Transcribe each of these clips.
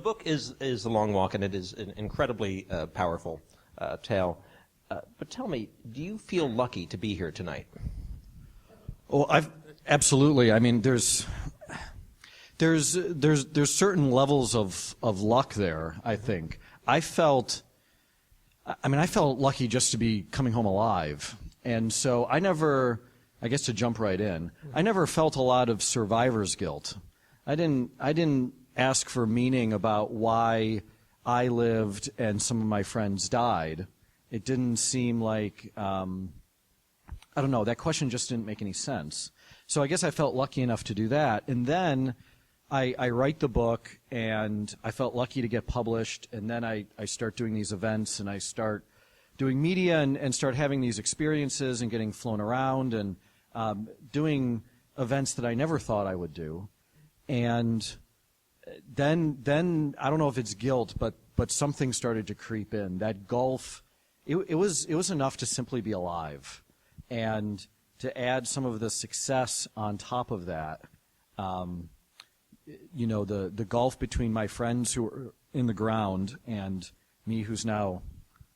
book is The Long Walk, and it is an incredibly powerful tale. But tell me, do you feel lucky to be here tonight? Well, absolutely. I mean, there's certain levels of luck there, I think. I felt lucky just to be coming home alive. And so I guess to jump right in, I never felt a lot of survivor's guilt. I didn't ask for meaning about why I lived and some of my friends died. It didn't seem like, I don't know, that question just didn't make any sense. So I guess I felt lucky enough to do that. And then I write the book, and I felt lucky to get published, and then I start doing these events, and I start doing media and start having these experiences and getting flown around and doing events that I never thought I would do. And then I don't know if it's guilt, but something started to creep in. That gulf, it was enough to simply be alive, and to add some of the success on top of that. The gulf between my friends who were in the ground and me, who's now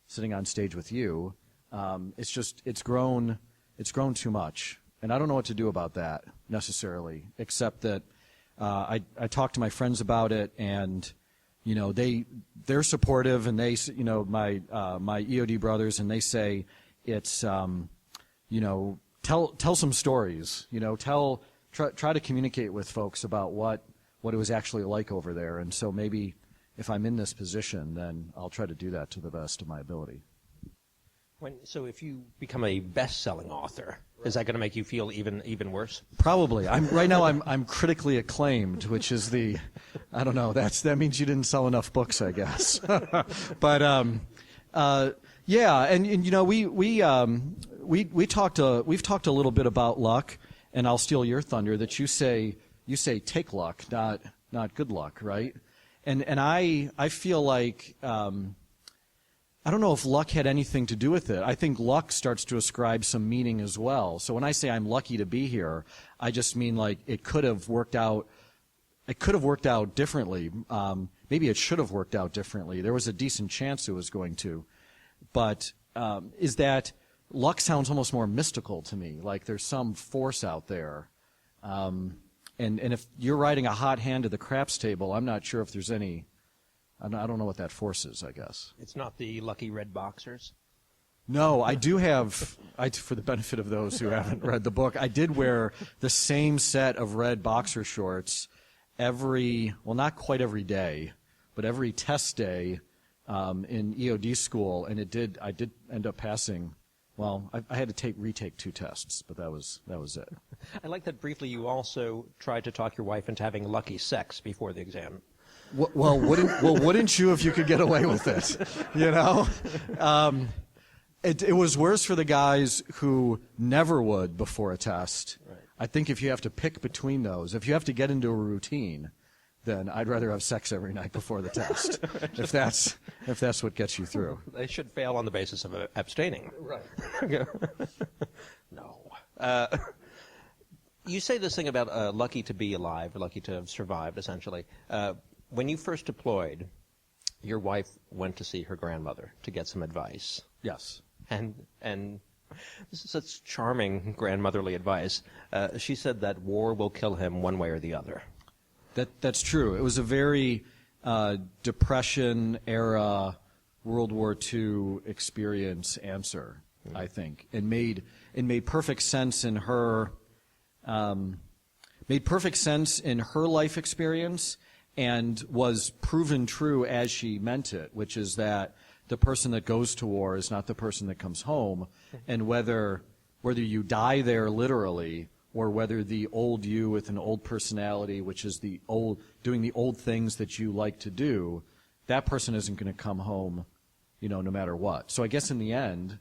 sitting on stage with you, it's grown too much, and I don't know what to do about that necessarily, except that I talk to my friends about it, and they're supportive, and they my EOD brothers, and they say it's tell some stories, try to communicate with folks about what it was actually like over there, and so maybe if I'm in this position, then I'll try to do that to the best of my ability. So if you become a best-selling author, is that going to make you feel even worse? Probably. Right now I'm critically acclaimed, which is I don't know. That means you didn't sell enough books, I guess. But yeah, and we've talked a little bit about luck, and I'll steal your thunder that you say take luck, not good luck, right? And I feel like I don't know if luck had anything to do with it. I think luck starts to ascribe some meaning as well. So when I say I'm lucky to be here, I just mean like it could have worked out. It could have worked out differently. Maybe it should have worked out differently. There was a decent chance it was going to. But is that luck sounds almost more mystical to me, like there's some force out there. And if you're riding a hot hand to the craps table, I'm not sure if there's any. I don't know what that force is, I guess. It's not the lucky red boxers? No, I do have, for the benefit of those who haven't read the book, I did wear the same set of red boxer shorts not quite every day, but every test day in EOD school, and I did end up passing. Well, I had to retake 2 tests, but that was it. I like that briefly you also tried to talk your wife into having lucky sex before the exam. Well, wouldn't you if you could get away with it? It was worse for the guys who never would before a test. Right. I think if you have to pick between those, if you have to get into a routine, then I'd rather have sex every night before the test. if that's what gets you through. They should fail on the basis of abstaining. Right. No. You say this thing about lucky to be alive, or lucky to have survived, essentially. When you first deployed, your wife went to see her grandmother to get some advice. Yes. And this is such charming grandmotherly advice. She said that war will kill him one way or the other. That's true. It was a very Depression-era, World War II experience answer, I think. It made perfect sense in her life experience, and was proven true as she meant it, which is that the person that goes to war is not the person that comes home, and whether you die there literally, or whether the old you with an old personality, which is doing the old things that you like to do, that person isn't going to come home, no matter what. So I guess in the end,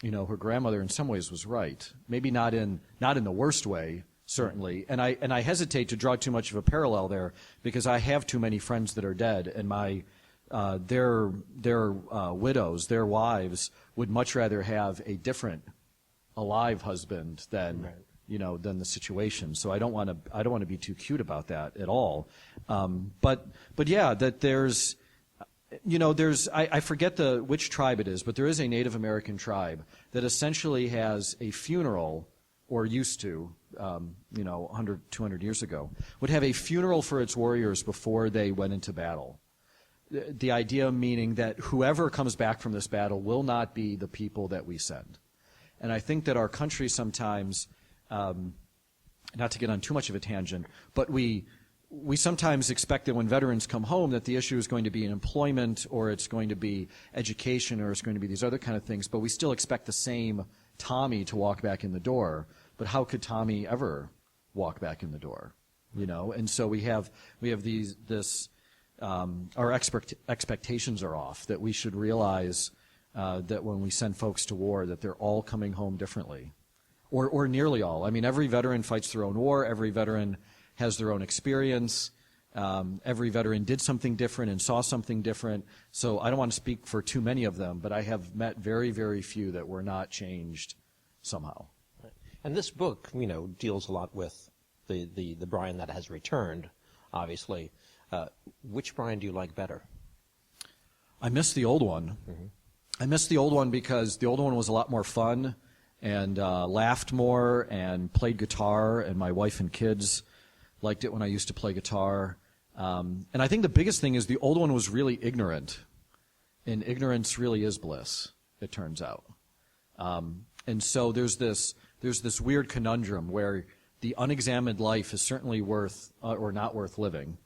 her grandmother in some ways was right. Maybe not in the worst way, certainly, and I hesitate to draw too much of a parallel there, because I have too many friends that are dead, and their widows, their wives, would much rather have a different alive husband than than the situation. So I don't want to be too cute about that at all. But yeah, that there's I forget which tribe it is, but there is a Native American tribe that essentially has a funeral, or used to, 100, 200 years ago, would have a funeral for its warriors before they went into battle. The idea meaning that whoever comes back from this battle will not be the people that we send. And I think that our country sometimes, not to get on too much of a tangent, but we sometimes expect that when veterans come home that the issue is going to be in employment, or it's going to be education, or it's going to be these other kind of things, but we still expect the same Tommy to walk back in the door. But how could Tommy ever walk back in the door? And so we have our expectations are off, that we should realize that when we send folks to war that they're all coming home differently, or nearly all. I mean, every veteran fights their own war. Every veteran has their own experience. Every veteran did something different and saw something different. So I don't want to speak for too many of them, but I have met very, very few that were not changed somehow. And this book, deals a lot with the Brian that has returned, obviously. Which Brian do you like better? I miss the old one. Mm-hmm. I miss the old one because the old one was a lot more fun, and laughed more, and played guitar, and my wife and kids liked it when I used to play guitar. And I think the biggest thing is the old one was really ignorant, and ignorance really is bliss, it turns out. And so there's this weird conundrum where the unexamined life is certainly worth or not worth living.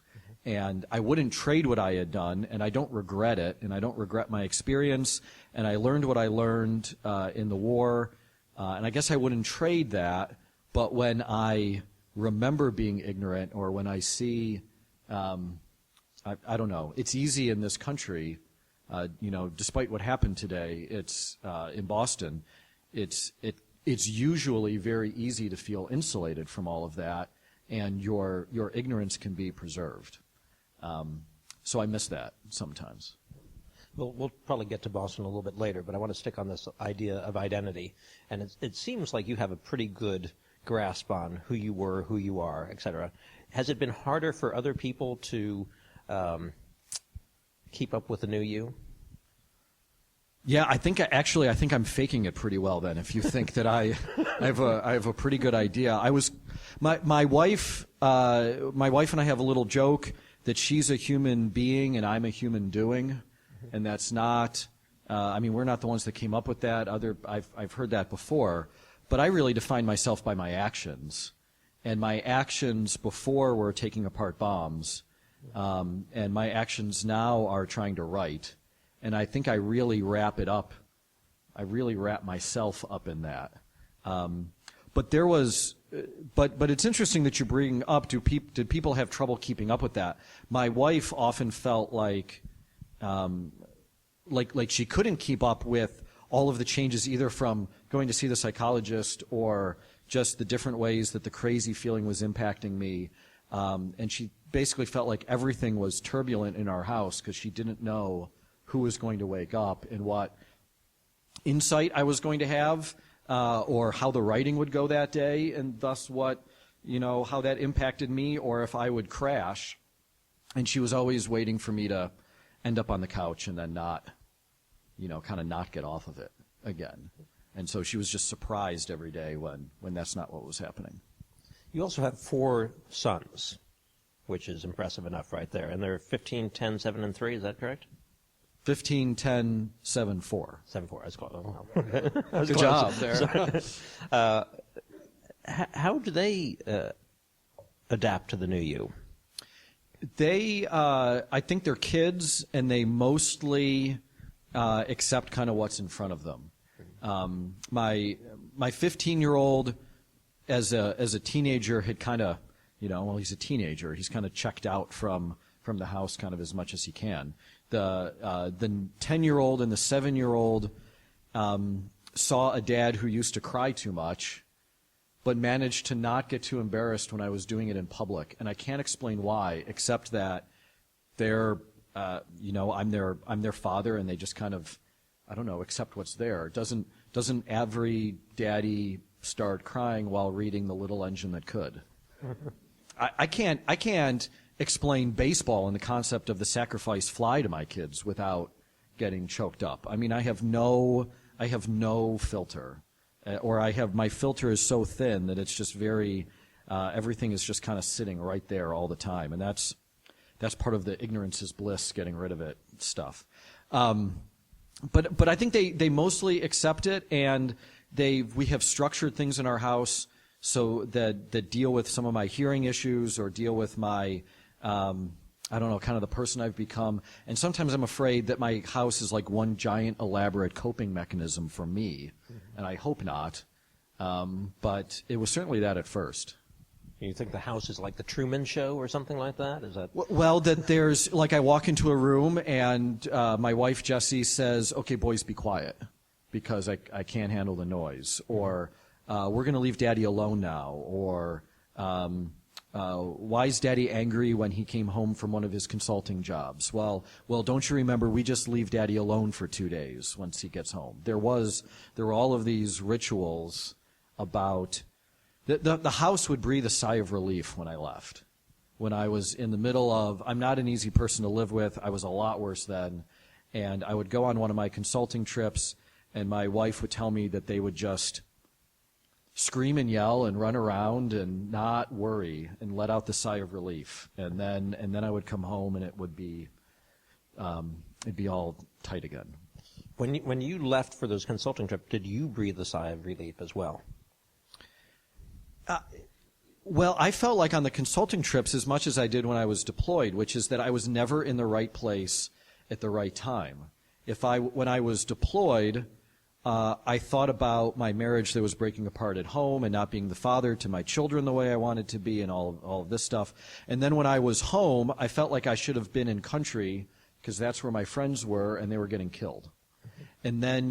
And I wouldn't trade what I had done, and I don't regret it, and I don't regret my experience, and I learned what I learned in the war, and I guess I wouldn't trade that. But when I remember being ignorant, or when I see, I don't know, it's easy in this country, despite what happened today, it's in Boston, it's usually very easy to feel insulated from all of that, and your ignorance can be preserved. So I miss that sometimes. We'll probably get to Boston a little bit later, but I want to stick on this idea of identity. And it seems like you have a pretty good grasp on who you were, who you are, et cetera. Has it been harder for other people to keep up with the new you? Yeah, I think I'm faking it pretty well then. If you think that I have a pretty good idea. My wife and I have a little joke that she's a human being and I'm a human doing, and that's not. We're not the ones that came up with that. I've heard that before, but I really define myself by my actions, and my actions before were taking apart bombs, and my actions now are trying to write. And I think I really wrap it up. I really wrap myself up in that. But it's interesting that you bring up. Did people have trouble keeping up with that? My wife often felt like she couldn't keep up with all of the changes, either from going to see the psychologist or just the different ways that the crazy feeling was impacting me. And she basically felt like everything was turbulent in our house because she didn't know who was going to wake up and what insight I was going to have, or how the writing would go that day, and thus how that impacted me, or if I would crash. And she was always waiting for me to end up on the couch and then not get off of it again. And so she was just surprised every day when that's not what was happening. You also have 4 sons, which is impressive enough right there. And they're 15, 10, 7, and 3, is that correct? 15, 10, 7, 4. 7, 4, I was close. Good job there. How do they adapt to the new you? I think they're kids, and they mostly accept kind of what's in front of them. My 15-year-old, as a teenager, had kind of, he's a teenager. He's kind of checked out from the house kind of as much as he can. The 10-year-old and the 7-year-old saw a dad who used to cry too much, but managed to not get too embarrassed when I was doing it in public. And I can't explain why, except that they're, I'm their father, and they just kind of, I don't know, accept what's there. Doesn't every daddy start crying while reading The Little Engine That Could. I can't explain baseball and the concept of the sacrifice fly to my kids without getting choked up. I mean, I have no filter, or my filter is so thin that it's just very, everything is just kind of sitting right there all the time, and that's part of the ignorance is bliss, getting rid of it stuff. But I think they mostly accept it, and we have structured things in our house so that deal with some of my hearing issues or deal with my, I don't know, kind of the person I've become. And sometimes I'm afraid that my house is like one giant elaborate coping mechanism for me, and I hope not. But it was certainly that at first. You think the house is like the Truman Show or something like that? Is that well? That there's like I walk into a room and my wife Jessie says, "Okay, boys, be quiet," because I can't handle the noise, or we're going to leave Daddy alone now, or why is Daddy angry when he came home from one of his consulting jobs? Well, don't you remember we just leave Daddy alone for 2 days once he gets home? There were all of these rituals about. The house would breathe a sigh of relief when I left. When I was in the middle of, I'm not an easy person to live with, I was a lot worse then, and I would go on one of my consulting trips, and my wife would tell me that they would just scream and yell and run around and not worry and let out the sigh of relief. And then I would come home and it'd be all tight again. When you left for those consulting trips, did you breathe a sigh of relief as well? Well, I felt like on the consulting trips as much as I did when I was deployed, which is that I was never in the right place at the right time. When I was deployed, I thought about my marriage that was breaking apart at home and not being the father to my children the way I wanted to be and all of this stuff. And then when I was home, I felt like I should have been in country because that's where my friends were and they were getting killed. And then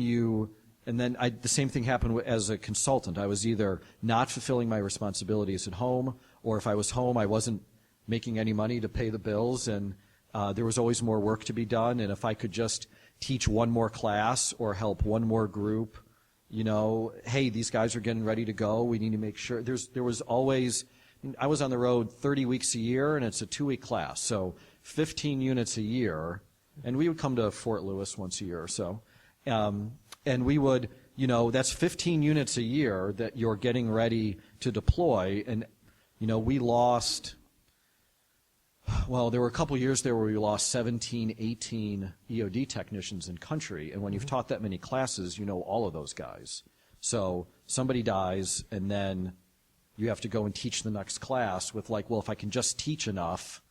the same thing happened as a consultant. I was either not fulfilling my responsibilities at home, or if I was home, I wasn't making any money to pay the bills, and there was always more work to be done. And if I could just teach one more class or help one more group, hey, these guys are getting ready to go. We need to make sure. There was always, I was on the road 30 weeks a year, and it's a 2-week class, so 15 units a year. And we would come to Fort Lewis once a year or so. And we would, that's 15 units a year that you're getting ready to deploy. And, we lost, there were a couple years there where we lost 17, 18 EOD technicians in country. And when you've taught that many classes, you know all of those guys. So somebody dies, and then you have to go and teach the next class with if I can just teach enough,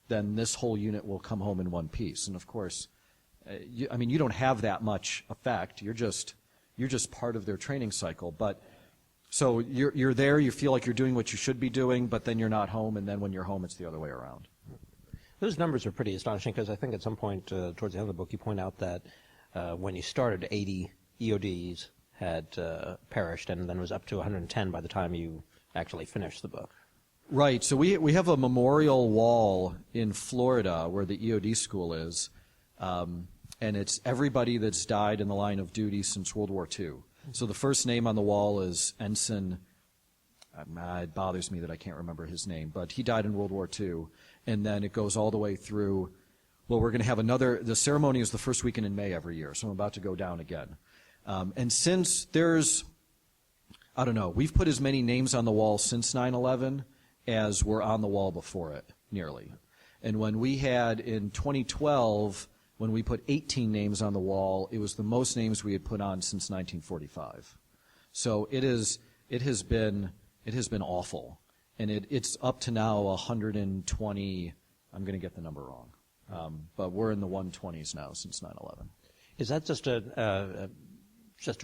then this whole unit will come home in one piece. And, of course, you don't have that much effect. You're just part of their training cycle. But so you're there. You feel like you're doing what you should be doing, but then you're not home. And then when you're home, it's the other way around. Those numbers are pretty astonishing because I think at some point towards the end of the book you point out that when you started, 80 EODs had perished, and then it was up to 110 by the time you actually finished the book. Right. So we have a memorial wall in Florida where the EOD school is. And it's everybody that's died in the line of duty since World War II. So the first name on the wall is Ensign, it bothers me that I can't remember his name, but he died in World War II. And then it goes all the way through, we're going to have the ceremony is the first weekend in May every year, so I'm about to go down again. And since we've put as many names on the wall since 9/11 as were on the wall before it, nearly. And when we had in 2012, when we put 18 names on the wall, it was the most names we had put on since 1945. So it has been awful, and it's up to now 120. I'm going to get the number wrong, but we're in the 120s now since 9/11. Is that just a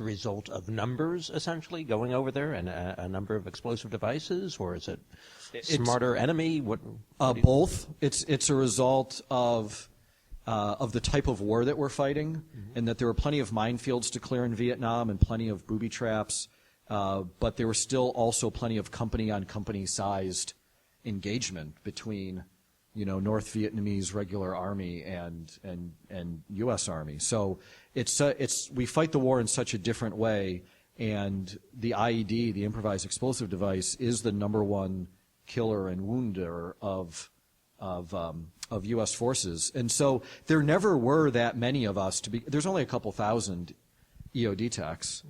result of numbers essentially going over there and a number of explosive devices, or is it smarter enemy? Both. It's a result of the type of war that we're fighting, and that there were plenty of minefields to clear in Vietnam and plenty of booby traps, but there were still also plenty of company-on-company sized engagement between, North Vietnamese regular army and U.S. Army. So we fight the war in such a different way, and the IED, the improvised explosive device, is the #1 killer and wounder of U.S. forces. And so there never were that many of us there's only a couple thousand EOD techs.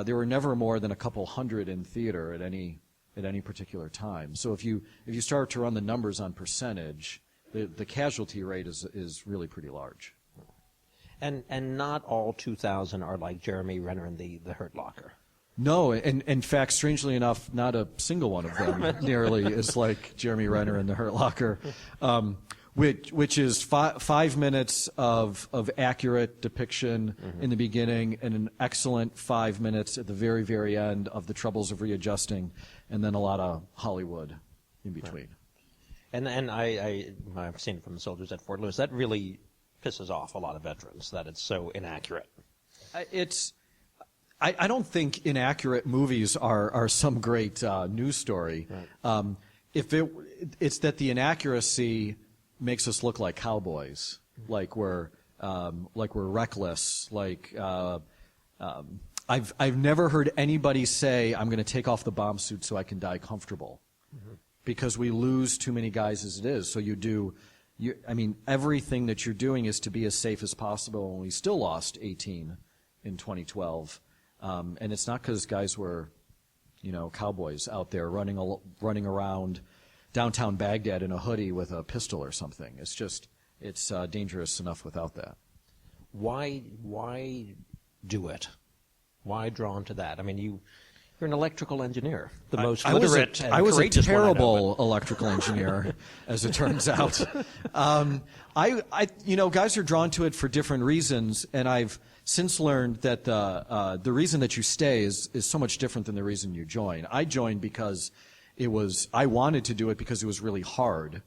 There were never more than a couple hundred in theater at any particular time. So if you start to run the numbers on percentage, the casualty rate is really pretty large. And not all 2,000 are like Jeremy Renner in the Hurt Locker. No, and in fact, strangely enough, not a single one of them nearly is like Jeremy Renner in the Hurt Locker, which is 5 minutes of accurate depiction in the beginning and an excellent 5 minutes at the very, very end of the troubles of readjusting, and then a lot of Hollywood in between. Right. And I've seen it from the soldiers at Fort Lewis. That really pisses off a lot of veterans that it's so inaccurate. I don't think inaccurate movies are some great news story. Right. It's that the inaccuracy makes us look like cowboys, like we're reckless. I've never heard anybody say, "I'm going to take off the bomb suit so I can die comfortable," because we lose too many guys as it is. So everything that you're doing is to be as safe as possible, and we still lost 18 in 2012. And it's not because guys were, cowboys out there running around downtown Baghdad in a hoodie with a pistol or something. It's just, it's dangerous enough without that. Why do it? Why drawn to that? I mean, you're an electrical engineer, the most literate and courageous one I know. I was a terrible electrical engineer, as it turns out. Guys are drawn to it for different reasons, and I've since learned that the reason that you stay is so much different than the reason you join. I joined because I wanted to do it because it was really hard.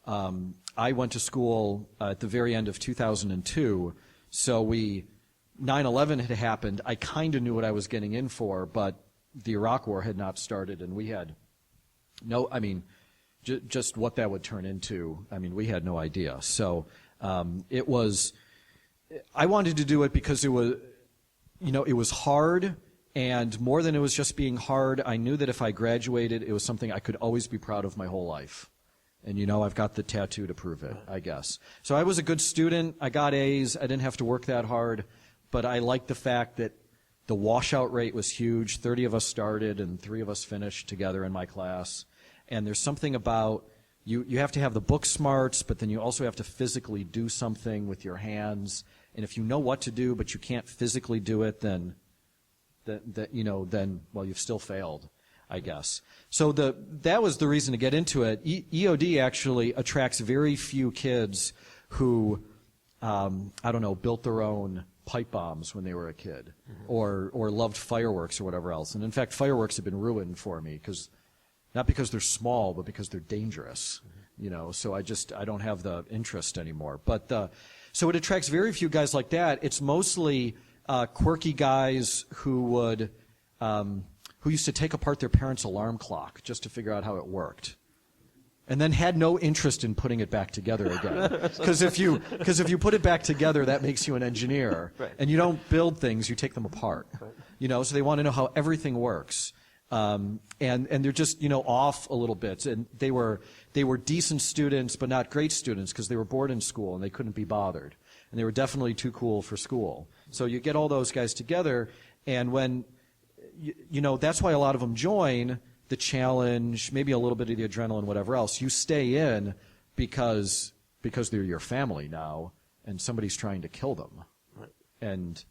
I went to school at the very end of 2002, so 9/11 had happened. I kind of knew what I was getting in for, but the Iraq War had not started, and we had just what that would turn into. We had no idea. So I wanted to do it because it was hard, and more than it was just being hard, I knew that if I graduated, it was something I could always be proud of my whole life. And I've got the tattoo to prove it, I guess. So I was a good student. I got A's. I didn't have to work that hard, but I liked the fact that the washout rate was huge. 30 of us started and 3 of us finished together in my class. And there's something about you have to have the book smarts, but then you also have to physically do something with your hands. And if you know what to do, but you can't physically do it, then you've still failed, I guess. So that was the reason to get into it. EOD actually attracts very few kids who, built their own pipe bombs when they were a kid, or loved fireworks or whatever else. And in fact, fireworks have been ruined for me not because they're small, but because they're dangerous. So I don't have the interest anymore. But so it attracts very few guys like that. It's mostly quirky guys who used to take apart their parents' alarm clock just to figure out how it worked, and then had no interest in putting it back together again. Because if you put it back together, that makes you an engineer, right. And you don't build things; you take them apart. Right. So they want to know how everything works. And they're just off a little bit, and they were decent students but not great students because they were bored in school and they couldn't be bothered, and they were definitely too cool for school. So you get all those guys together, and when that's why a lot of them join the challenge, maybe a little bit of the adrenaline, whatever else. You stay in because they're your family now, and somebody's trying to kill them, right. And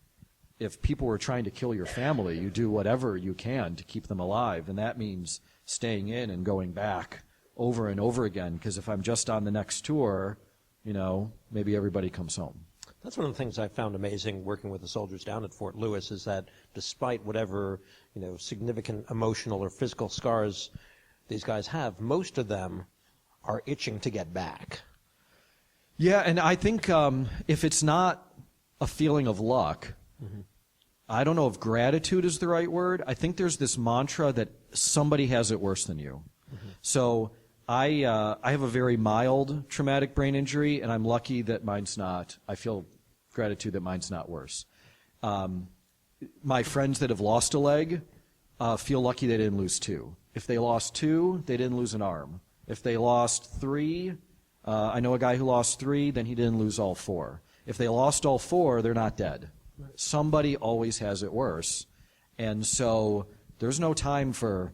if people were trying to kill your family, you do whatever you can to keep them alive, and that means staying in and going back over and over again, because if I'm just on the next tour, maybe everybody comes home. That's one of the things I found amazing working with the soldiers down at Fort Lewis is that despite whatever, significant emotional or physical scars these guys have, most of them are itching to get back. Yeah, and I think if it's not a feeling of luck, I don't know if gratitude is the right word. I think there's this mantra that somebody has it worse than you. So I have a very mild traumatic brain injury, and I'm lucky that mine's not. I feel gratitude that mine's not worse. my friends that have lost a leg feel lucky they didn't lose two. If they lost two, they didn't lose an arm. If they lost three, I know a guy who lost three, then he didn't lose all four. If they lost all four, they're not dead. Somebody always has it worse. And so there's no time for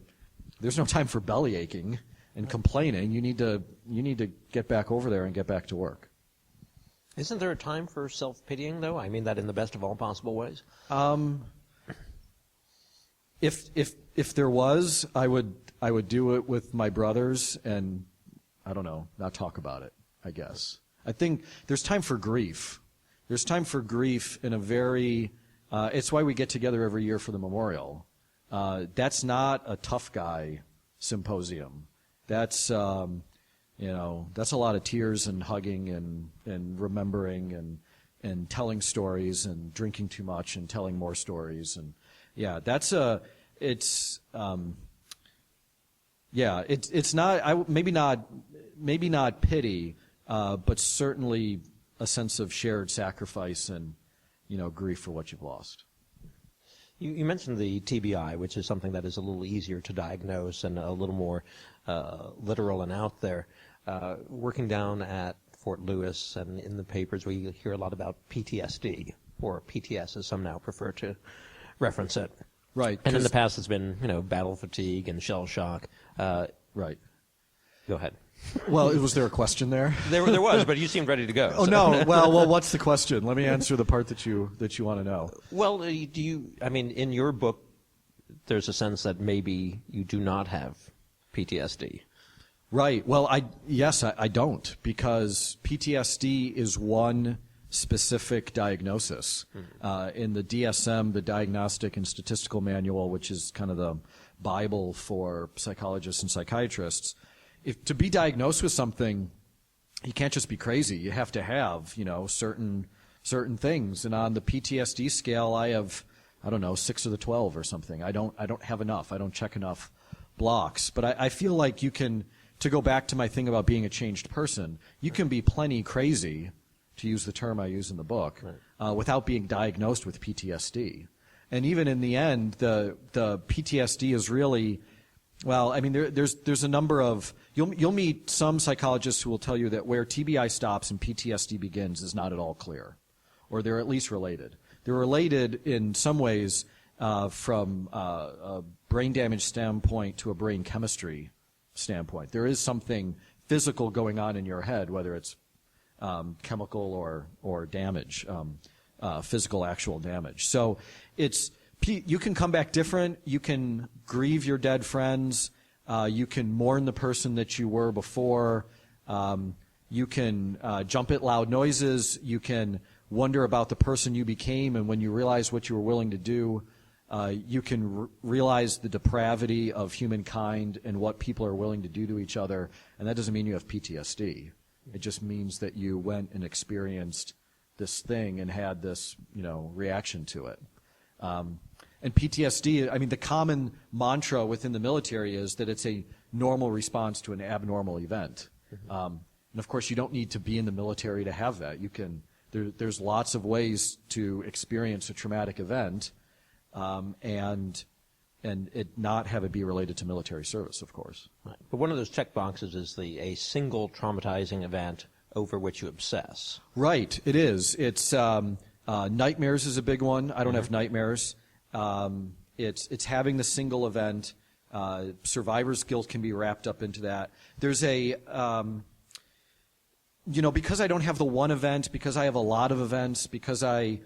belly aching and complaining. You need to get back over there and get back to work. Isn't there a time for self-pitying, though? I mean that in the best of all possible ways. If there was, I would do it with my brothers and, I don't know, not talk about it, I guess. I think there's time for grief. There's time for grief in a very, it's why we get together every year for the memorial. That's not a tough guy symposium. That's, that's a lot of tears and hugging and remembering and telling stories and drinking too much and telling more stories. And yeah, it's not, maybe not pity, but certainly a sense of shared sacrifice and, grief for what you've lost. You mentioned the TBI, which is something that is a little easier to diagnose and a little more literal and out there. Working down at Fort Lewis and in the papers, we hear a lot about PTSD, or PTS as some now prefer to reference it. Right. And in the past it's been, battle fatigue and shell shock. Right. Go ahead. Well, was there a question there? There was, but you seemed ready to go. Oh, so. No. Well, what's the question? Let me answer the part that you want to know. Well, in your book, there's a sense that maybe you do not have PTSD. Right. Well, I don't, because PTSD is one specific diagnosis. In the DSM, the Diagnostic and Statistical Manual, which is kind of the Bible for psychologists and psychiatrists, to be diagnosed with something, you can't just be crazy. You have to have, certain things. And on the PTSD scale, I have, 6 of the 12 or something. I don't have enough. I don't check enough blocks. But I feel like you can, to go back to my thing about being a changed person, you can be plenty crazy, to use the term I use in the book, without being diagnosed with PTSD. And even in the end, the PTSD is really, there's a number of, you'll meet some psychologists who will tell you that where TBI stops and PTSD begins is not at all clear, or they're at least related. They're related in some ways from a brain damage standpoint to a brain chemistry standpoint. There is something physical going on in your head, whether it's chemical or damage, physical actual damage. So you can come back different. You can grieve your dead friends. You can mourn the person that you were before. You can jump at loud noises. You can wonder about the person you became, and when you realize what you were willing to do, you can realize the depravity of humankind and what people are willing to do to each other. And that doesn't mean you have PTSD. It just means that you went and experienced this thing and had this, reaction to it. And PTSD, the common mantra within the military is that it's a normal response to an abnormal event. And of course, you don't need to be in the military to have that. There's lots of ways to experience a traumatic event, and it not have it be related to military service, of course. Right. But one of those check boxes is a single traumatizing event over which you obsess. Right, it is. It's nightmares is a big one. I don't have nightmares. It's having the single event. Survivor's guilt can be wrapped up into that. There's because I don't have the one event, because I have a lot of events, because I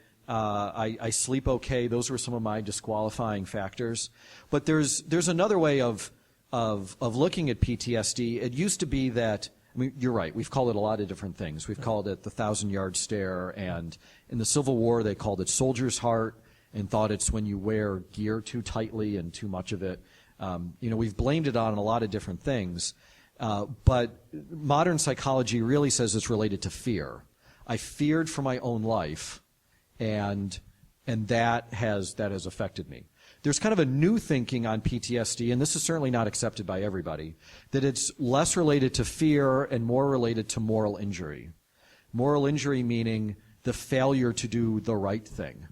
sleep okay. Those were some of my disqualifying factors. But there's another way of looking at PTSD. It used to be that, you're right. We've called it a lot of different things. We've called it the 1,000-yard stare, and in the Civil War they called it soldier's heart, and thought it's when you wear gear too tightly and too much of it. We've blamed it on a lot of different things. But modern psychology really says it's related to fear. I feared for my own life, and that has affected me. There's kind of a new thinking on PTSD, and this is certainly not accepted by everybody, that it's less related to fear and more related to moral injury. Moral injury meaning the failure to do the right thing.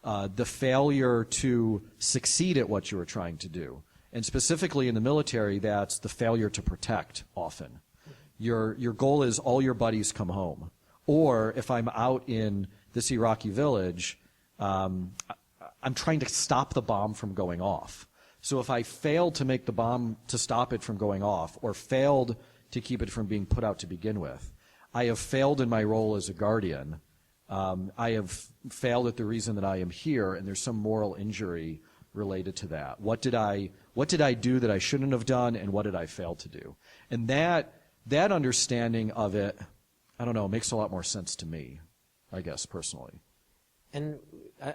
the failure to succeed at what you were trying to do. And specifically in the military, that's the failure to protect often. Your goal is all your buddies come home. Or if I'm out in this Iraqi village, I'm trying to stop the bomb from going off. So if I failed to make the bomb to stop it from going off, or failed to keep it from being put out to begin with, I have failed in my role as a guardian. I have failed at the reason that I am here, and there's some moral injury related to that. What did I do that I shouldn't have done, and what did I fail to do? And that understanding of it, I don't know, makes a lot more sense to me, I guess, personally. And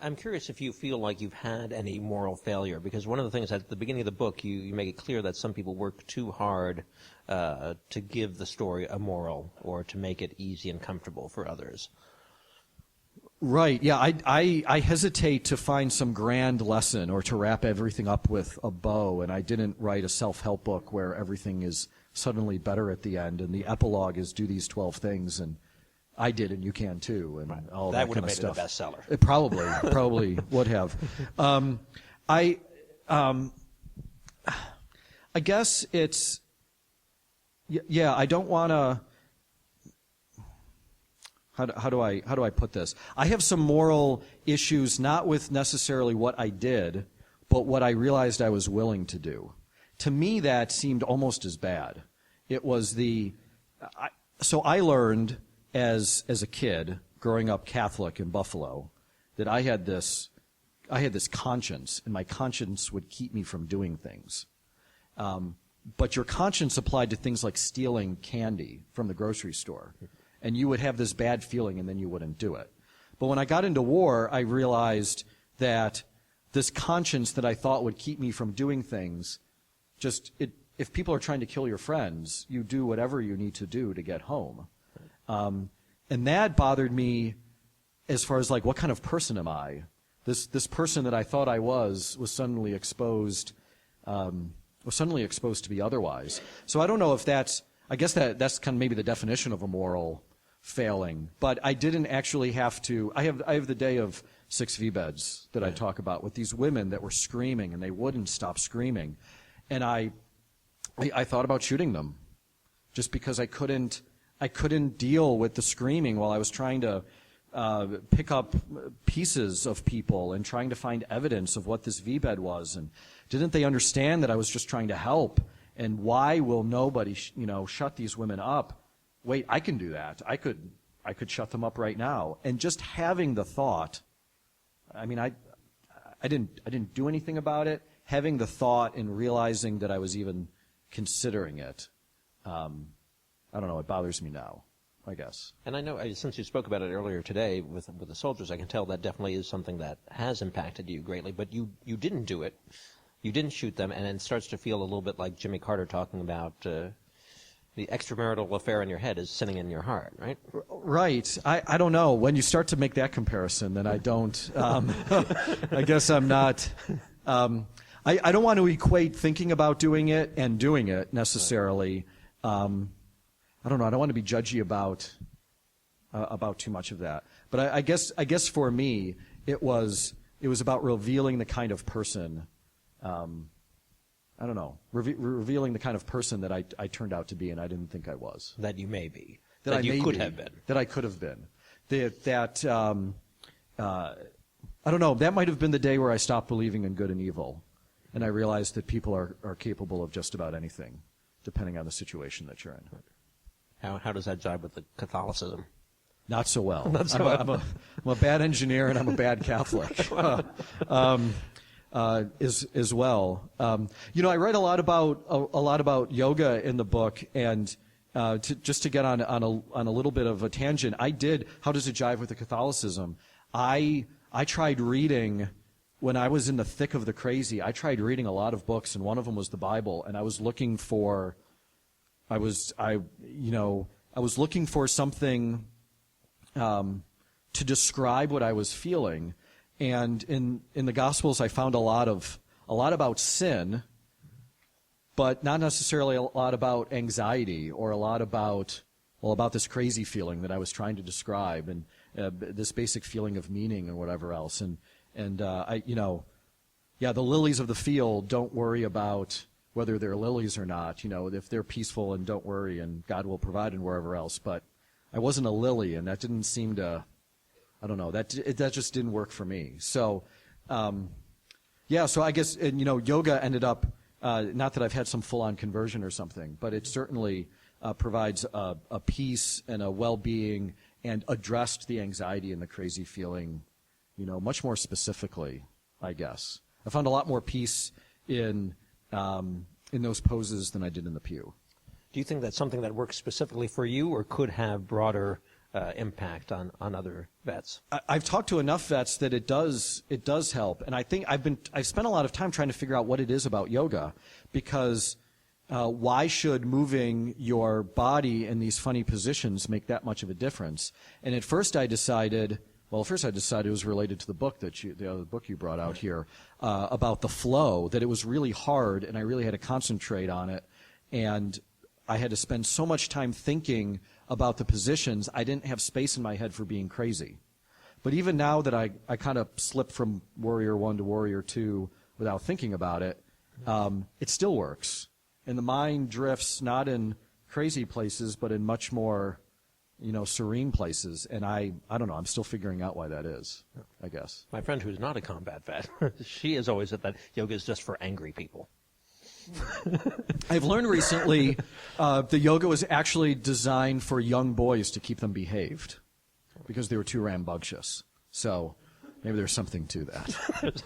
I'm curious if you feel like you've had any moral failure, because one of the things at the beginning of the book, you make it clear that some people work too hard to give the story a moral or to make it easy and comfortable for others. Right, yeah, I hesitate to find some grand lesson or to wrap everything up with a bow, and I didn't write a self-help book where everything is suddenly better at the end, and the epilogue is do these 12 things, and I did, and you can too, and all that would kind have of made stuff. it a bestseller. It probably would have. I guess it's, yeah. I don't want to. How do I put this? I have some moral issues, not with necessarily what I did, but what I realized I was willing to do. To me, that seemed almost as bad. It was so I learned as a kid, growing up Catholic in Buffalo, that I had this conscience, and my conscience would keep me from doing things. But your conscience applied to things like stealing candy from the grocery store. And you would have this bad feeling, and then you wouldn't do it. But when I got into war, I realized that this conscience that I thought would keep me from doing things, if people are trying to kill your friends, you do whatever you need to do to get home. And that bothered me as far as, like, what kind of person am I? This person that I thought I was suddenly exposed to be otherwise. So I don't know if I guess that's kind of maybe the definition of a moral failing. But I didn't actually have to. I have the day of 6 V-beds that I talk about with these women that were screaming, and they wouldn't stop screaming. And I thought about shooting them just because I couldn't deal with the screaming while I was trying to pick up pieces of people and trying to find evidence of what this V-bed was. And didn't they understand that I was just trying to help? And why will nobody, shut these women up? Wait, I can do that. I could shut them up right now. And just having the thought, I mean, I didn't do anything about it. Having the thought and realizing that I was even considering it, I don't know, it bothers me now, I guess. And I know, since you spoke about it earlier today with the soldiers, I can tell that definitely is something that has impacted you greatly. But you didn't do it. You didn't shoot them, and it starts to feel a little bit like Jimmy Carter talking about the extramarital affair in your head is sinning in your heart, right? Right. I don't know. When you start to make that comparison, then I don't. I guess I'm not. I don't want to equate thinking about doing it and doing it necessarily. I don't know. I don't want to be judgy about too much of that. But I guess for me, it was about revealing the kind of person. I don't know, revealing the kind of person that I turned out to be, and I didn't think I was. That you may be. That you could have been. That I could have been. I don't know, that might have been the day where I stopped believing in good and evil, and I realized that people are capable of just about anything, depending on the situation that you're in. How does that jibe with the Catholicism? Not so well. Not so well. I'm a bad engineer, and I'm a bad Catholic. As well. I write a lot about yoga in the book, and just to get on a little bit of a tangent, how does it jive with the Catholicism? I tried reading when I was in the thick of the crazy. I tried reading a lot of books, and one of them was the Bible, and I was looking for looking for something to describe what I was feeling. And in the Gospels, I found a lot about sin, but not necessarily a lot about anxiety or a lot about this crazy feeling that I was trying to describe. And this basic feeling of meaning and whatever else. And the lilies of the field, don't worry about whether they're lilies or not. If they're peaceful, and don't worry, and God will provide, and wherever else. But I wasn't a lily, and that didn't seem to, I don't know, that just didn't work for me. So, so I guess, yoga ended up, not that I've had some full-on conversion or something, but it certainly provides a peace and a well-being, and addressed the anxiety and the crazy feeling, much more specifically, I guess. I found a lot more peace in those poses than I did in the pew. Do you think that's something that works specifically for you, or could have broader impact on other vets? I've talked to enough vets that it does help, and I think I've spent a lot of time trying to figure out what it is about yoga, because why should moving your body in these funny positions make that much of a difference? And at first I decided it was related to the book the other book you brought out here, about the flow, that it was really hard, and I really had to concentrate on it, and I had to spend so much time thinking about the positions, I didn't have space in my head for being crazy. But even now that I kind of slipped from Warrior 1 to Warrior 2 without thinking about it, it still works. And the mind drifts not in crazy places, but in much more serene places, and I don't know, I'm still figuring out why that is, I guess. My friend who's not a combat vet, she is always at that yoga is just for angry people. I've learned recently the yoga was actually designed for young boys to keep them behaved, because they were too rambunctious. So maybe there's something to that.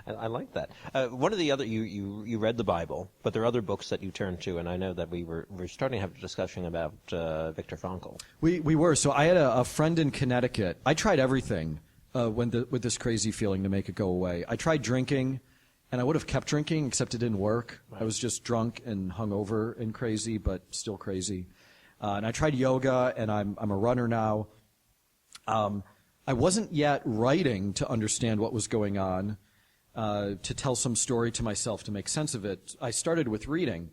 I like that. One of the other, you read the Bible, but there are other books that you turned to, and I know that we're starting to have a discussion about Viktor Frankl. We were. So I had a friend in Connecticut. I tried everything with this crazy feeling to make it go away. I tried drinking, and I would have kept drinking, except it didn't work. Right. I was just drunk and hungover and crazy, but still crazy. And I tried yoga, and I'm a runner now. I wasn't yet writing to understand what was going on. To tell some story to myself to make sense of it. I started with reading.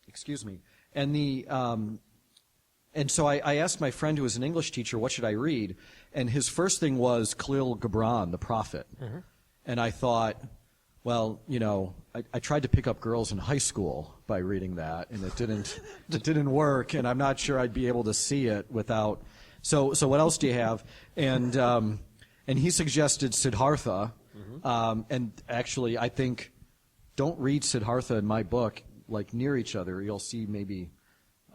Excuse me. And so I asked my friend who was an English teacher, what should I read? And his first thing was Khalil Gibran, the prophet. Mm-hmm. And I thought, well, I tried to pick up girls in high school by reading that, and it didn't work, and I'm not sure I'd be able to see it without. So what else do you have? And he suggested Siddhartha. Mm-hmm. And actually, I think, don't read Siddhartha in my book like near each other. You'll see maybe,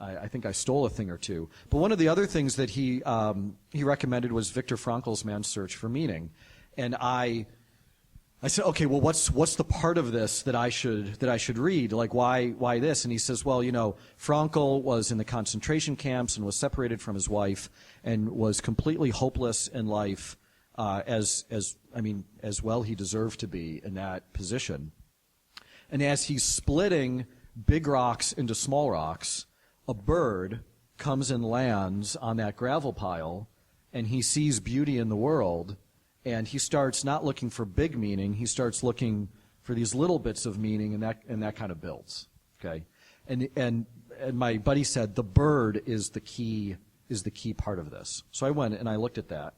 I think I stole a thing or two. But one of the other things that he recommended was Viktor Frankl's Man's Search for Meaning. And I said, okay, well, what's the part of this that I should read? Like, why this? And he says, well, Frankl was in the concentration camps and was separated from his wife and was completely hopeless in life. As well he deserved to be in that position. And as he's splitting big rocks into small rocks, a bird comes and lands on that gravel pile, and he sees beauty in the world, and he starts not looking for big meaning, he starts looking for these little bits of meaning, and that kind of builds. Okay? And my buddy said the bird is the key part of this. So I went and I looked at that.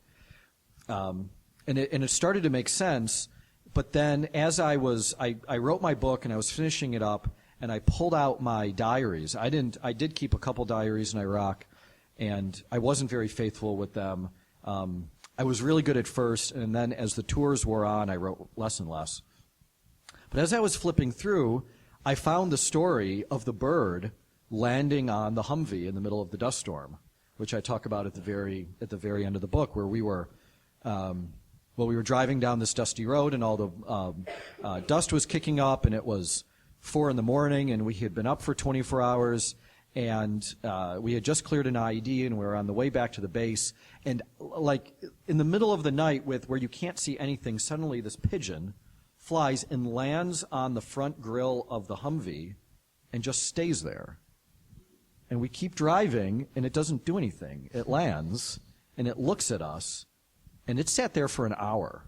And it started to make sense, but then as I wrote my book and I was finishing it up, and I pulled out my diaries. I did keep a couple diaries in Iraq, and I wasn't very faithful with them. I was really good at first, and then as the tours wore on, I wrote less and less. But as I was flipping through, I found the story of the bird landing on the Humvee in the middle of the dust storm, which I talk about at the very end of the book, where we were driving down this dusty road, and all the dust was kicking up, and it was 4 a.m, and we had been up for 24 hours, and we had just cleared an IED, and we were on the way back to the base, and like in the middle of the night, where you can't see anything, suddenly this pigeon flies and lands on the front grill of the Humvee and just stays there. And we keep driving, and it doesn't do anything. It lands, and it looks at us, and it sat there for an hour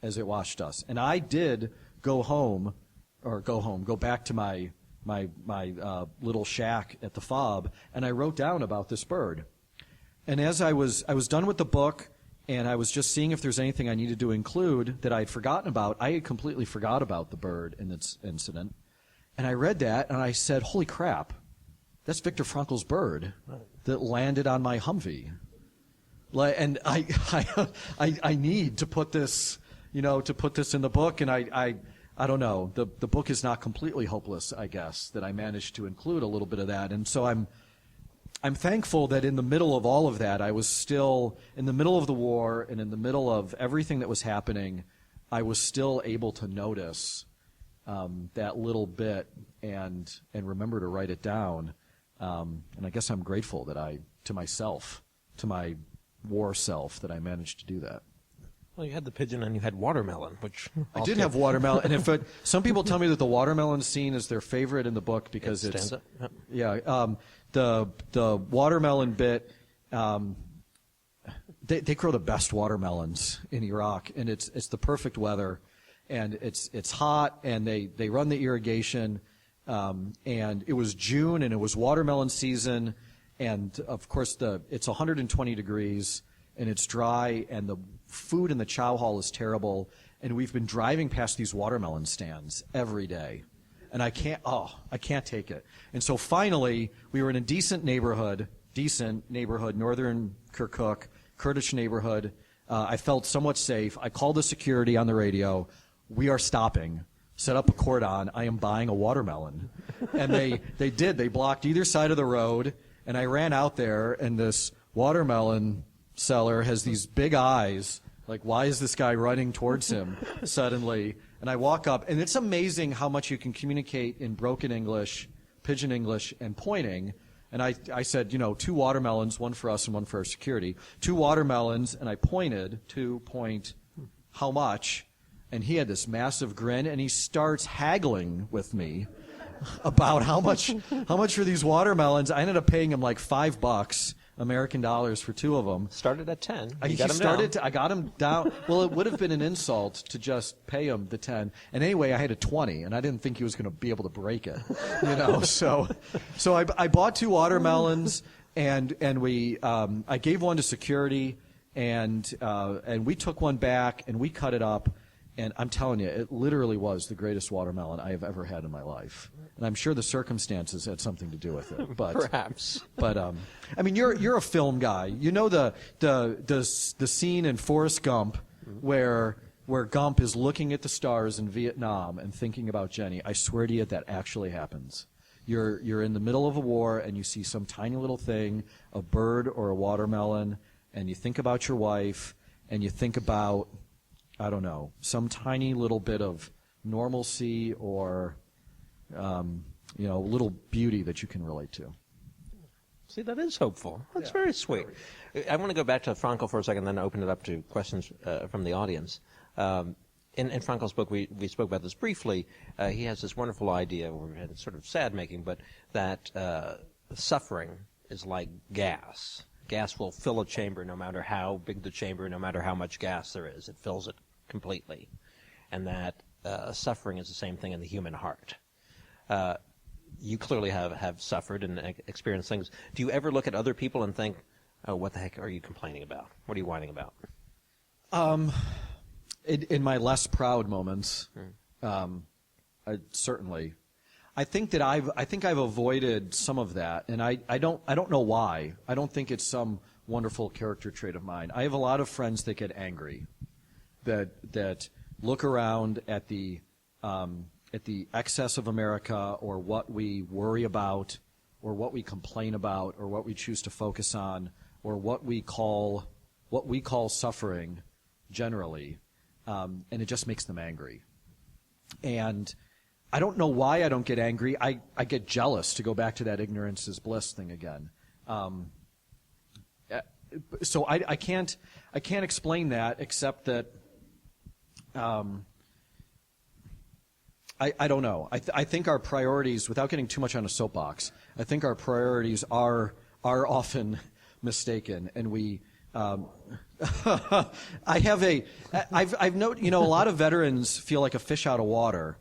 as it watched us. And I did go back to my little shack at the fob, and I wrote down about this bird. And as I was done with the book, and I was just seeing if there's anything I needed to include that I had forgotten about. I had completely forgot about the bird in its incident. And I read that, and I said, holy crap, that's Viktor Frankl's bird that landed on my Humvee. And I need to put this, in the book, and I don't know. The book is not completely hopeless, I guess, that I managed to include a little bit of that. And so I'm thankful that in the middle of all of that, I was still in the middle of the war and in the middle of everything that was happening, I was still able to notice that little bit and remember to write it down. And I guess I'm grateful that to myself, to my war self, that I managed to do that. Well, you had the pigeon and you had watermelon, which I did have watermelon. And some people tell me that the watermelon scene is their favorite in the book because it's up. Yep. Yeah. The watermelon bit, they grow the best watermelons in Iraq, and it's the perfect weather, and it's hot, and they run the irrigation, and it was June, and it was watermelon season, and of course it's 120 degrees, and it's dry, and the food in the chow hall is terrible, and we've been driving past these watermelon stands every day. And I can't take it. And so finally, we were in a decent neighborhood, northern Kirkuk, Kurdish neighborhood. I felt somewhat safe. I called the security on the radio. We are stopping. Set up a cordon. I am buying a watermelon. And they did. They blocked either side of the road. And I ran out there, and this watermelon seller has these big eyes. Like, why is this guy running towards him suddenly? And I walk up, and it's amazing how much you can communicate in broken English, pidgin English, and pointing. And I said, 2 watermelons, one for us and one for our security. 2 watermelons, and I pointed to point how much. And he had this massive grin, and he starts haggling with me about how much for these watermelons. I ended up paying him like $5 American dollars for 2 of them. Started at 10. I got him down. Well, it would have been an insult to just pay him the 10. And anyway, I had a 20, and I didn't think he was going to be able to break it. So I bought 2 watermelons, and I gave one to security, and we took one back, and we cut it up. And I'm telling you, it literally was the greatest watermelon I have ever had in my life. And I'm sure the circumstances had something to do with it. But perhaps. But I mean, you're a film guy. You know the scene in Forrest Gump where Gump is looking at the stars in Vietnam and thinking about Jenny. I swear to you, that actually happens. You're in the middle of a war and you see some tiny little thing, a bird or a watermelon, and you think about your wife and you think about, I don't know, some tiny little bit of normalcy or, little beauty that you can relate to. See, that is hopeful. That's very sweet. I want to go back to Frankel for a second, then open it up to questions from the audience. In Frankel's book, we spoke about this briefly. He has this wonderful idea, and it's sort of sad-making, but that suffering is like gas. Gas will fill a chamber no matter how big the chamber, no matter how much gas there is. It fills it completely. And that suffering is the same thing in the human heart. You clearly have suffered and experienced things. Do you ever look at other people and think, oh, what the heck are you complaining about? What are you whining about? In my less proud moments, certainly. I think I've avoided some of that, and I don't know why. I don't think it's some wonderful character trait of mine. I have a lot of friends that get angry, that look around at the excess of America, or what we worry about, or what we complain about, or what we choose to focus on, or what we call suffering generally, and it just makes them angry. And I don't know why I don't get angry. I get jealous, to go back to that ignorance is bliss thing again. So I can't explain that, except that I don't know. I think our priorities, without getting too much on a soapbox, I think our priorities are often mistaken, and we. I've noted, a lot of veterans feel like a fish out of water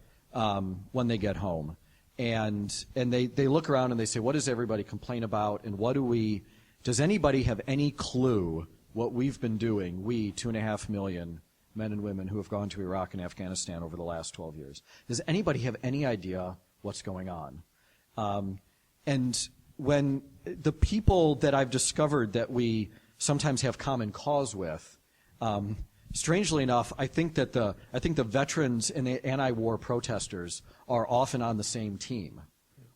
when they get home, and they look around and they say, what does everybody complain about, and what do we Does anybody have any clue what we've been doing, we 2.5 million men and women who have gone to Iraq and Afghanistan over the last 12 years? Does anybody have any idea what's going on? And when the people that I've discovered that we sometimes have common cause with, strangely enough, I think the veterans and the anti-war protesters are often on the same team.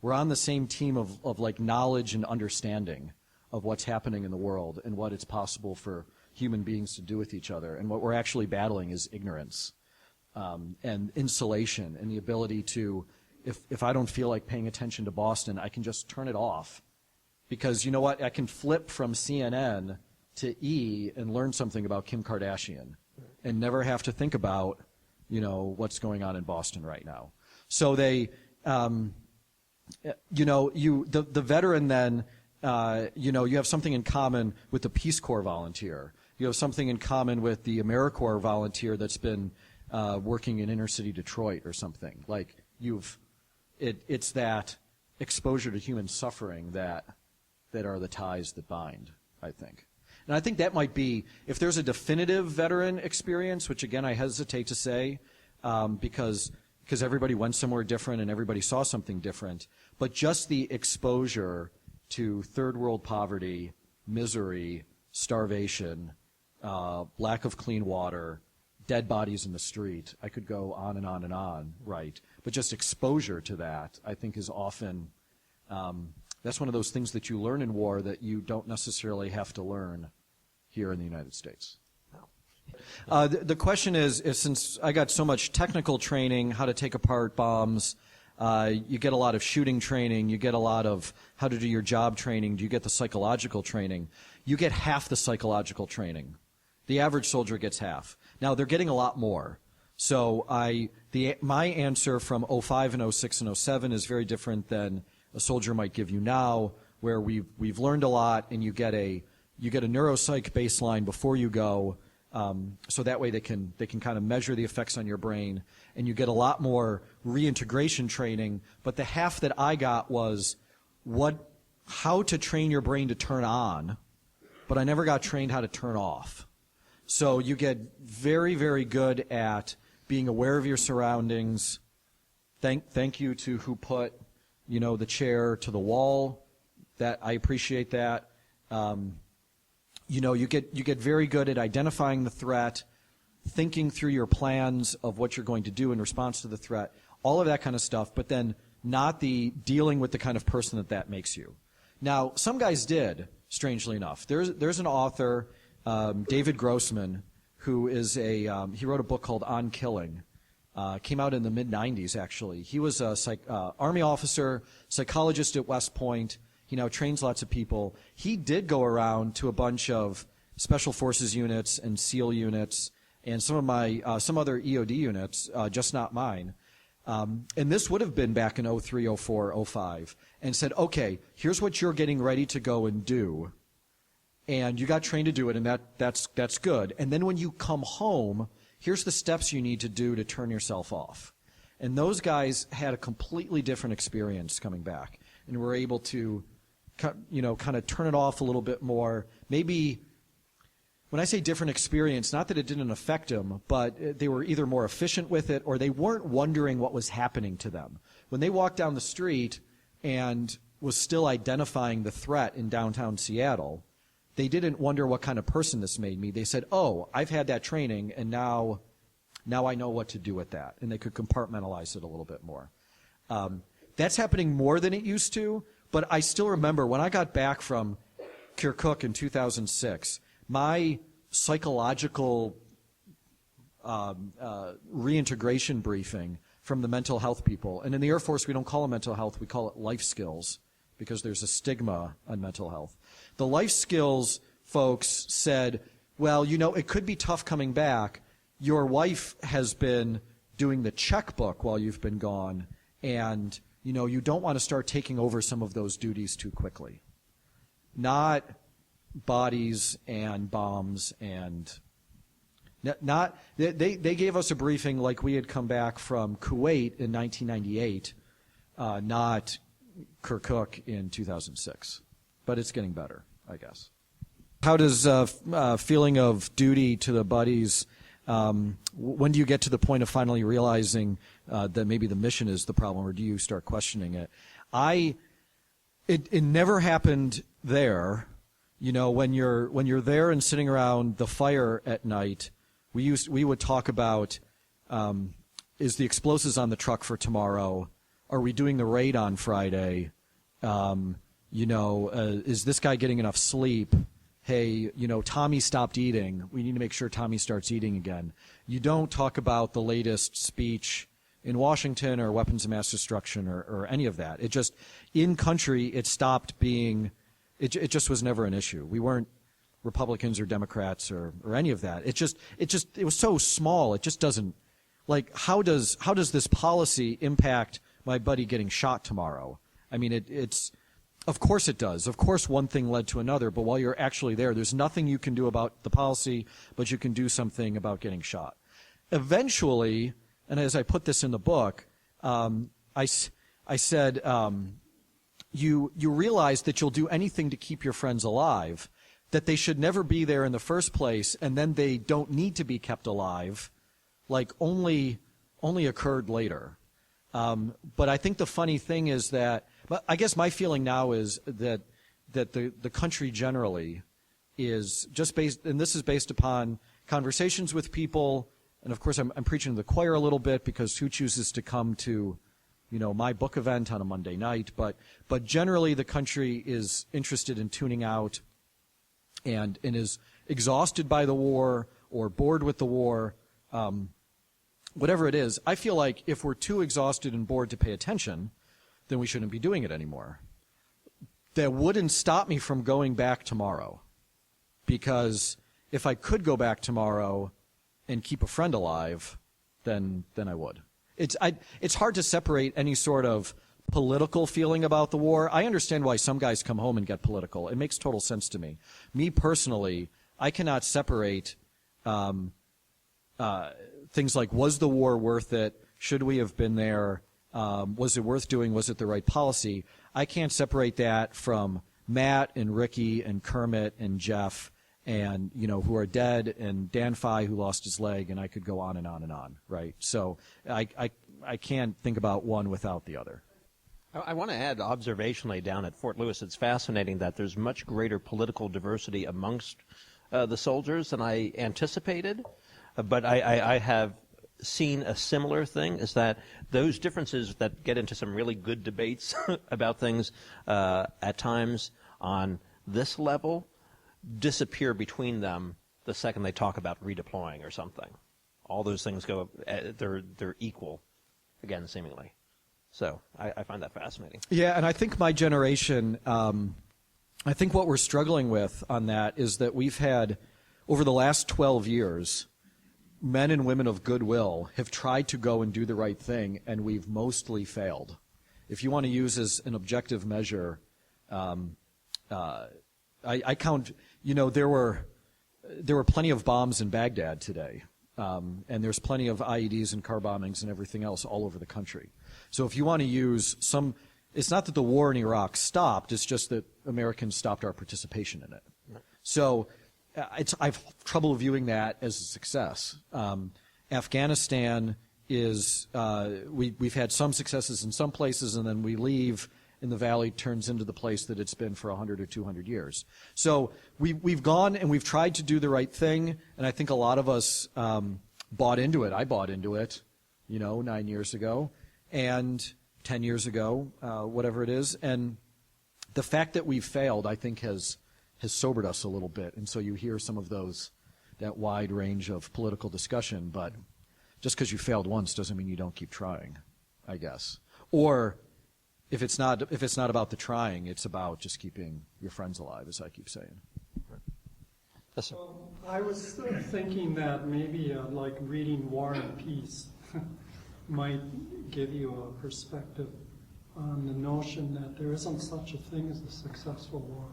We're on the same team of like knowledge and understanding of what's happening in the world and what it's possible for human beings to do with each other. And what we're actually battling is ignorance and insulation and the ability to, if I don't feel like paying attention to Boston, I can just turn it off. Because you know what? I can flip from CNN to E and learn something about Kim Kardashian and never have to think about, what's going on in Boston right now. So they, the veteran then, you have something in common with the Peace Corps volunteer. You have something in common with the AmeriCorps volunteer that's been working in inner city Detroit or something. Like it's that exposure to human suffering that are the ties that bind, I think. And I think that might be, if there's a definitive veteran experience, which again I hesitate to say, because everybody went somewhere different and everybody saw something different, but just the exposure to third world poverty, misery, starvation, lack of clean water, dead bodies in the street. I could go on and on and on, right? But just exposure to that, I think, is often, that's one of those things that you learn in war that you don't necessarily have to learn here in the United States. The question is, since I got so much technical training, how to take apart bombs, you get a lot of shooting training, you get a lot of how to do your job training, do you get the psychological training? You get half the psychological training. The average soldier gets half. Now, they're getting a lot more. So my answer from 05 and 06 and 07 is very different than a soldier might give you now, where we've learned a lot, and you get a neuropsych baseline before you go, so that way they can kind of measure the effects on your brain, and you get a lot more reintegration training. But the half that I got was how to train your brain to turn on, but I never got trained how to turn off. So you get very, very good at being aware of your surroundings. Thank you to who put, the chair to the wall. That I appreciate that. You get very good at identifying the threat, thinking through your plans of what you're going to do in response to the threat, all of that kind of stuff, but then not the dealing with the kind of person that makes you. Now, some guys did, strangely enough. There's an author, David Grossman, who is he wrote a book called On Killing. Came out in the mid-'90s, actually. He was a Army officer, psychologist at West Point. He now trains lots of people. He did go around to a bunch of Special Forces units and SEAL units and some other EOD units, just not mine. And this would have been back in 03, 04, 05, and said, okay, here's what you're getting ready to go and do. And you got trained to do it, and that's good. And then when you come home, here's the steps you need to do to turn yourself off. And those guys had a completely different experience coming back, and were able to, kind of turn it off a little bit more. Maybe, when I say different experience, not that it didn't affect them, but they were either more efficient with it, or they weren't wondering what was happening to them. When they walked down the street and was still identifying the threat in downtown Seattle, they didn't wonder what kind of person this made me. They said, oh, I've had that training, and now I know what to do with that. And they could compartmentalize it a little bit more. That's happening more than it used to, but I still remember when I got back from Kirkuk in 2006, my psychological reintegration briefing from the mental health people, and in the Air Force we don't call it mental health, we call it life skills, because there's a stigma on mental health. The life skills folks said, well, it could be tough coming back. Your wife has been doing the checkbook while you've been gone, and, you don't want to start taking over some of those duties too quickly. Not bodies and bombs and they gave us a briefing like we had come back from Kuwait in 1998, not Kirkuk in 2006. But it's getting better. I guess. How does feeling of duty to the buddies, when do you get to the point of finally realizing that maybe the mission is the problem, or do you start questioning it? It never happened there. You know, when you're there and sitting around the fire at night, we would talk about, is the explosives on the truck for tomorrow? Are we doing the raid on Friday? Is this guy getting enough sleep? Hey, Tommy stopped eating. We need to make sure Tommy starts eating again. You don't talk about the latest speech in Washington or weapons of mass destruction or any of that. It just, in country, it stopped being, it just was never an issue. We weren't Republicans or Democrats or any of that. It was so small. It just doesn't, like, how does this policy impact my buddy getting shot tomorrow? I mean, it's, of course it does. Of course one thing led to another, but while you're actually there's nothing you can do about the policy, but you can do something about getting shot. Eventually, and as I put this in the book, I said, you realize that you'll do anything to keep your friends alive, that they should never be there in the first place, and then they don't need to be kept alive, like only occurred later. But I think the funny thing is that, I guess my feeling now is that the country generally is just based, and this is based upon conversations with people, and of course I'm preaching to the choir a little bit because who chooses to come to, my book event on a Monday night, but generally the country is interested in tuning out and is exhausted by the war or bored with the war. Whatever it is, I feel like if we're too exhausted and bored to pay attention, then we shouldn't be doing it anymore. That wouldn't stop me from going back tomorrow, because if I could go back tomorrow and keep a friend alive, then I would. It's hard to separate any sort of political feeling about the war. I understand why some guys come home and get political. It makes total sense to me. Me personally, I cannot separate things like, was the war worth it? Should we have been there? Was it worth doing? Was it the right policy? I can't separate that from Matt and Ricky and Kermit and Jeff and, who are dead, and Dan Fye, who lost his leg, and I could go on and on and on, right? So I can't think about one without the other. I want to add, observationally, down at Fort Lewis, it's fascinating that there's much greater political diversity amongst the soldiers than I anticipated. But I have seen a similar thing, is that those differences that get into some really good debates about things at times on this level disappear between them the second they talk about redeploying or something. All those things go, they're equal, again, seemingly. So I find that fascinating. Yeah, and I think my generation, I think what we're struggling with on that is that we've had, over the last 12 years, men and women of goodwill have tried to go and do the right thing, and we've mostly failed. If you want to use as an objective measure, I count, there were plenty of bombs in Baghdad today, and there's plenty of IEDs and car bombings and everything else all over the country. So if you want to use it's not that the war in Iraq stopped, it's just that Americans stopped our participation in it. Right. So I've trouble viewing that as a success. Afghanistan is, we've had some successes in some places, and then we leave, and the valley turns into the place that it's been for 100 or 200 years. So we've gone and we've tried to do the right thing, and I think a lot of us bought into it. I bought into it, 9 years ago, and 10 years ago, whatever it is. And the fact that we've failed, I think, has sobered us a little bit, and so you hear some of that wide range of political discussion, but just because you failed once doesn't mean you don't keep trying, I guess. Or if it's not about the trying, it's about just keeping your friends alive, as I keep saying. Yes, sir. I was thinking that maybe like reading War and Peace might give you a perspective on the notion that there isn't such a thing as a successful war.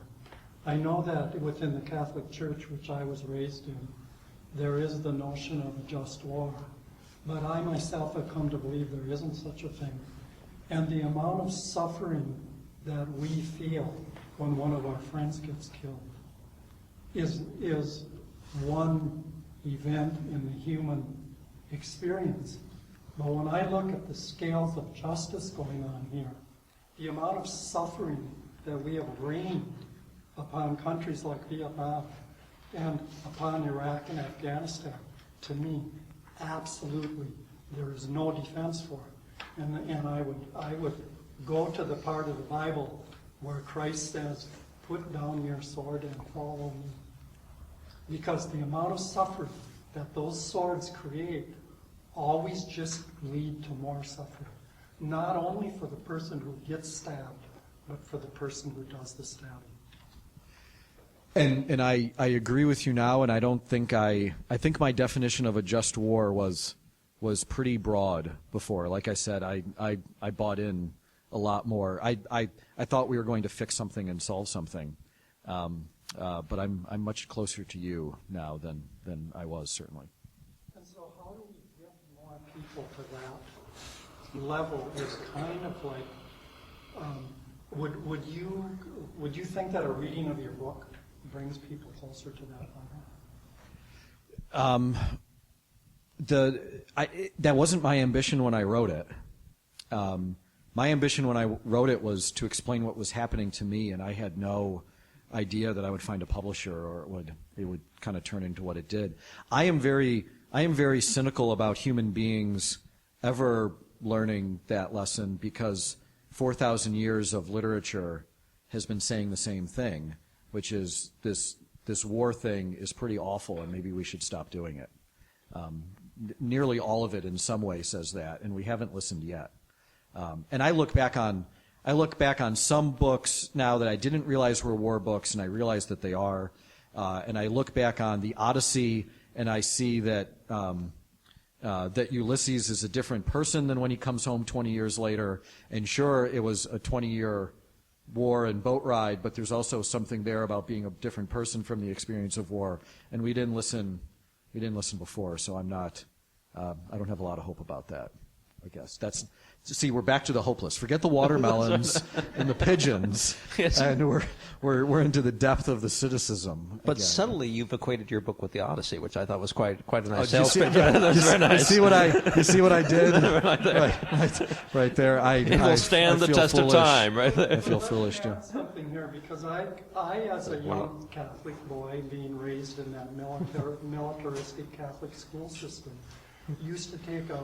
I know that within the Catholic Church, which I was raised in, there is the notion of a just war. But I myself have come to believe there isn't such a thing. And the amount of suffering that we feel when one of our friends gets killed is one event in the human experience. But when I look at the scales of justice going on here, the amount of suffering that we have rained upon countries like Vietnam and upon Iraq and Afghanistan, to me, absolutely, there is no defense for it. And I would go to the part of the Bible where Christ says, "Put down your sword and follow me." Because the amount of suffering that those swords create always just lead to more suffering. Not only for the person who gets stabbed, but for the person who does the stabbing. And I agree with you now, and I don't think I think my definition of a just war was pretty broad before. Like I said, I bought in a lot more. I thought we were going to fix something and solve something, but I'm much closer to you now than I was, certainly. And so how do we get more people to that level? Is kind of like, would you think that a reading of your book brings people closer to that level? That wasn't my ambition when I wrote it. My ambition when I wrote it was to explain what was happening to me, and I had no idea that I would find a publisher or it would kind of turn into what it did. I am very cynical about human beings ever learning that lesson, because 4,000 years of literature has been saying the same thing, which is this war thing is pretty awful and maybe we should stop doing it. Nearly all of it in some way says that, and we haven't listened yet. And I look back on some books now that I didn't realize were war books, and I realize that they are. And I look back on the Odyssey, and I see that that Ulysses is a different person than when he comes home 20 years later. And sure, it was a 20-year war and boat ride, but there's also something there about being a different person from the experience of war. And we didn't listen before, so I'm not. I don't have a lot of hope about that. I guess see, we're back to the hopeless. Forget the watermelons and the pigeons, Yes. and we're into the depth of the cynicism. But again. subtly, you've equated your book with the Odyssey, which I thought was quite a nice did you sales see- pitch. yeah, That's very nice. You see what I did? right there. It will stand the feel test foolish. of time, right there. I feel foolish too. Something here, because I as a young Catholic boy being raised in that militaristic Catholic school system, used to take a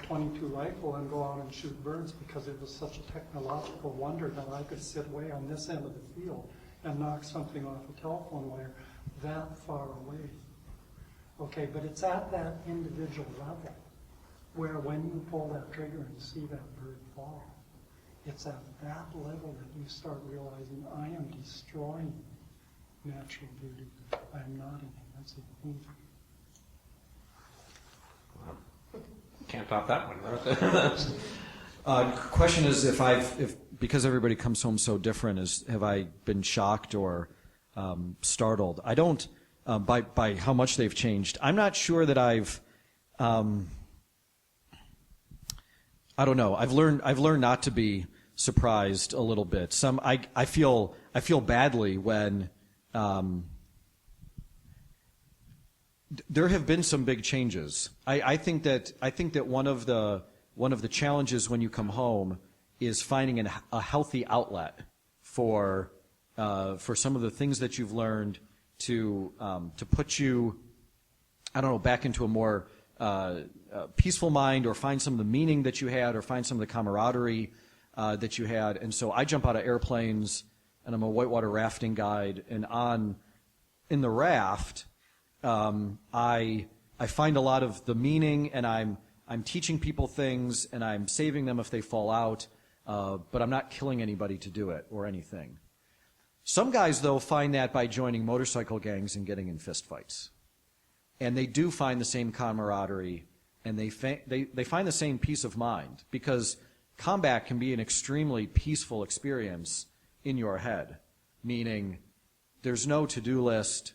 .22 rifle and go out and shoot birds because it was such a technological wonder that I could sit way on this end of the field and knock something off a telephone wire that far away. Okay, but it's at that individual level where when you pull that trigger and see that bird fall, it's at that level that you start realizing I am destroying natural beauty. I am not enhancing it. Can't top that one. Question is, if because everybody comes home so different, have I been shocked or startled? I don't. By how much they've changed. I'm not sure that I've. I don't know. I've learned not to be surprised a little bit. I feel badly when. There have been some big changes. I think that one of the challenges when you come home is finding a healthy outlet for some of the things that you've learned to put you, I don't know, back into a more peaceful mind, or find some of the meaning that you had, or find some of the camaraderie that you had. And so I jump out of airplanes, and I'm a whitewater rafting guide, and in the raft. I find a lot of the meaning, and I'm teaching people things, and I'm saving them if they fall out, but I'm not killing anybody to do it or anything. Some guys, though, find that by joining motorcycle gangs and getting in fistfights, and they do find the same camaraderie, and they find the same peace of mind, because combat can be an extremely peaceful experience in your head, meaning there's no to-do list.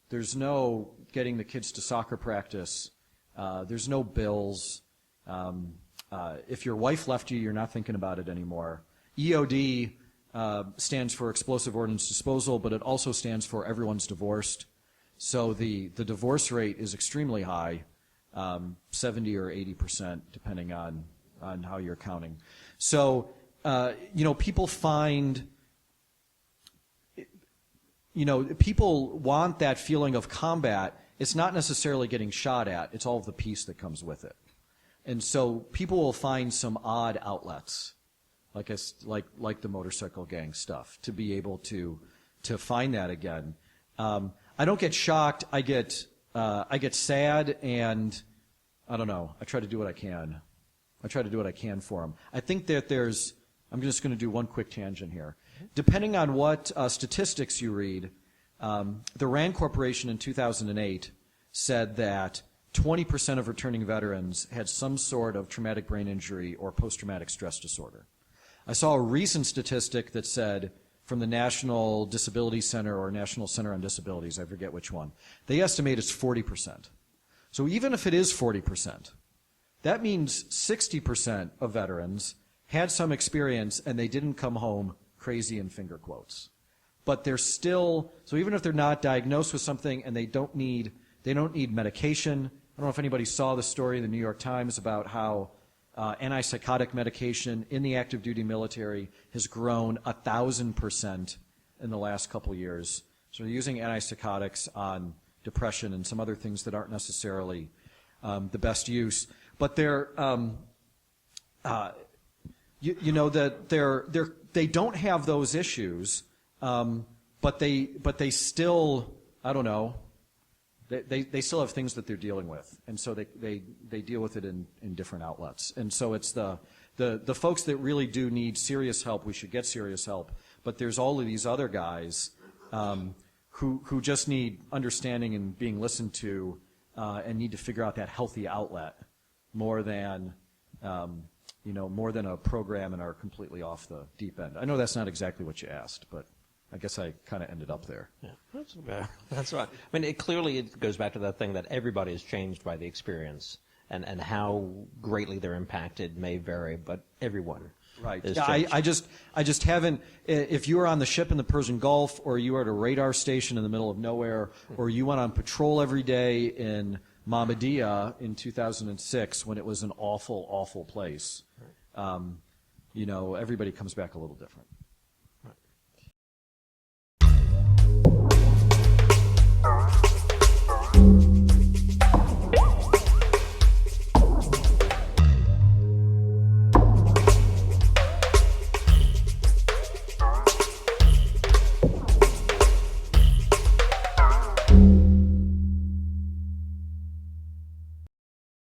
There's no getting the kids to soccer practice. There's no bills. If your wife left you, you're not thinking about it anymore. EOD stands for Explosive Ordnance Disposal, but it also stands for everyone's divorced. So the divorce rate is extremely high, 70 or 80%, depending on how you're counting. So, people find, people want that feeling of combat. It's not necessarily getting shot at. It's all of the peace that comes with it. And so people will find some odd outlets, like the motorcycle gang stuff, to be able to find that again. I don't get shocked. I get sad, and I don't know. I try to do what I can. For them. I think that I'm just going to do one quick tangent here. Depending on what statistics you read, the RAND Corporation in 2008 said that 20% of returning veterans had some sort of traumatic brain injury or post-traumatic stress disorder. I saw a recent statistic that said, from the National Disability Center or National Center on Disabilities, I forget which one, they estimate it's 40%. So even if it is 40%, that means 60% of veterans had some experience and they didn't come home crazy in finger quotes. But they're still, so even if they're not diagnosed with something and they don't need medication. I don't know if anybody saw the story in the New York Times about how antipsychotic medication in the active duty military has grown 1,000% in the last couple years. So they're using antipsychotics on depression and some other things that aren't necessarily the best use. But they're, that they don't have those issues, but they still, I don't know. They still have things that they're dealing with, and so they deal with it in different outlets. And so it's the folks that really do need serious help, we should get serious help. But there's all of these other guys who just need understanding and being listened to, and need to figure out that healthy outlet more than a program and are completely off the deep end. I know that's not exactly what you asked, but I guess I kind of ended up there. Yeah, that's right. I mean, it goes back to that thing that everybody is changed by the experience, and how greatly they're impacted may vary, but everyone. Right. Is Yeah, I just haven't. If you were on the ship in the Persian Gulf, or you were at a radar station in the middle of nowhere, or you went on patrol every day in Mahmudiya in 2006 when it was an awful, awful place, everybody comes back a little different.